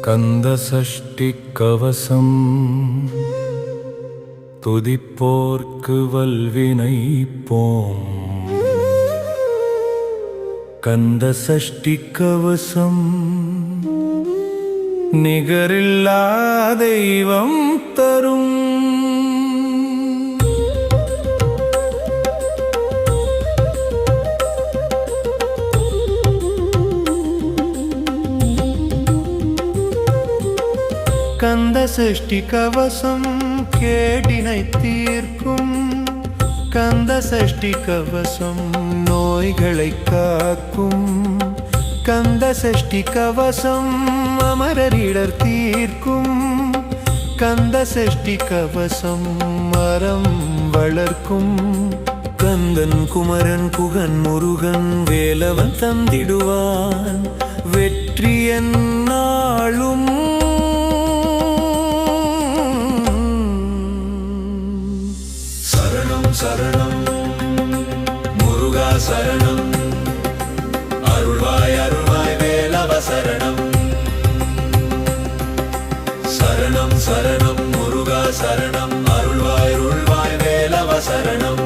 கந்தசஷ்டி கவசம் துதிப்போர்க்கு வல்வினை போம். கந்தசஷ்டி கவசம் நிகரில்லா தெய்வம் தரும். கந்தசஷ்டி கவசம் கேடினை தீர்க்கும். கந்தசஷ்டி கவசம் நோய்களை காக்கும். கந்தசஷ்டி கவசம் அமரரிடர் தீர்க்கும். கந்தசஷ்டி கவசம் மரம் வளர்க்கும். கந்தன் குமரன் குகன் முருகன் வேலவன் தந்திடுவான் வெற்றி என்னாலும். சரணம் முருகா சரணம், அருள்வாய் அருள்வாய் வேலவ சரணம். சரணம் சரணம் முருகா சரணம், அருள்வாய் அருள்வாய் வேலவ சரணம்.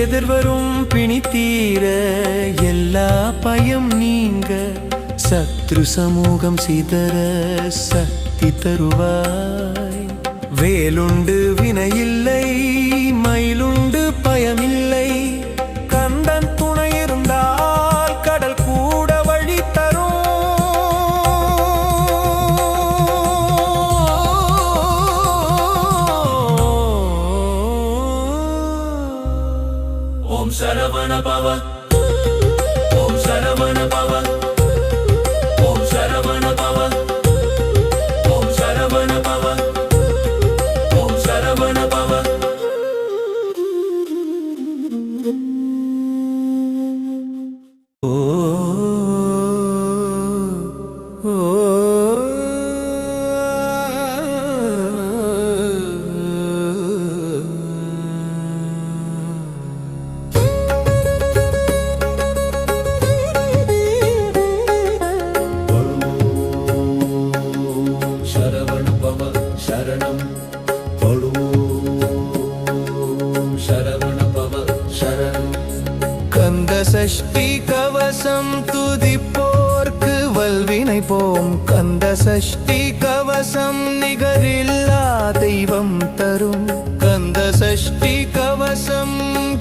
எதிர்வரும் பிணி தீர எல்லா பயம் நீங்க சத்ரு சமூகம் சிதற சக்தி தருவாய். வேலுண்டு வினையில்லை மயிலுண்டு பயமில்லை. கந்தன் துணை இருந்தால் கடல் கூட வழி தரும். ஓம் சரவண பவ, ஓம் சரவண பவ, ஓம் சரவண பவ, ஓம் சரவண பவ, ஓம் சரவண பவ. சரவண பவ சரணம், சரவண பவ சரணம். கந்தசஷ்டி கவசம் துதிப்போர்க்கு வல்வினை போம். கந்தசஷ்டி கவசம் நிகரில்லா தெய்வம் தரும். கந்தசஷ்டி கவசம்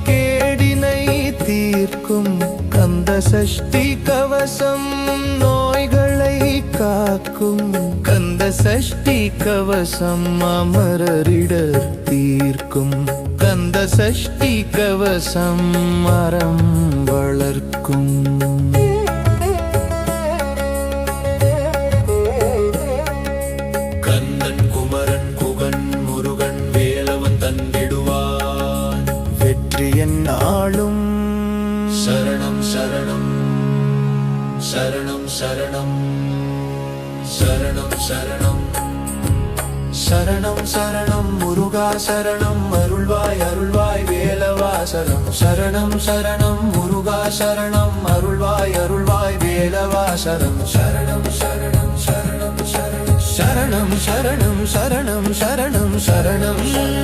கேடினை தீர்க்கும். கந்தசஷ்டி கவசம் நோய்களை காக்கும். கந்தசஷ்டி கவசம் அமரரிடர் தீர்க்கும். கந்தசஷ்டி கவசம் மரம் வளர்க்கும். கந்தன் குமரன் குகன் முருகன் வேலவன் தந்திடுவான் வெற்றி என்னாலும். சரணம் சரணம் சரணம் சரணம் சரணம் சரணம் சரணம் சரணம் முருகா சரணம், அருள்வாய் அருள்வாய் வேலவா சரணம். சரணம் சரணம் முருகா சரணம், அருள்வாய் அருள்வாய் வேலவா சரணம். சரணம் சரணம் சரணம் சரணம் சரணம் சரணம் சரணம் சரணம் சரணம் சரணம்.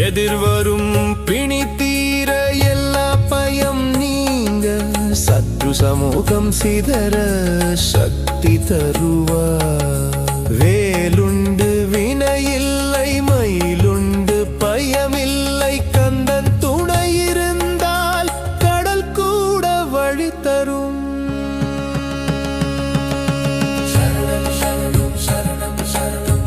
எதிர்வரும் பிணி தீர எல்லா பயம் நீங்க சத்ரு சமூகம் சிதற சக்தி தருவார். வேலுண்டு வினையில்லை மயிலுண்டு பயமில்லை. கந்தன் துணை இருந்தால் கடல் கூட வழி தரும். சரணம் சரணம் சரணம் சரணம்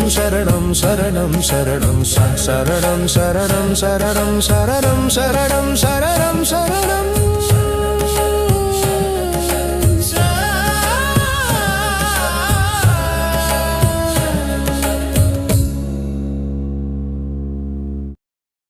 சரணம் சரணம் சரணம் சரணம் சரணம் சரணம் சரணம் சரணம் சரணம் சரணம்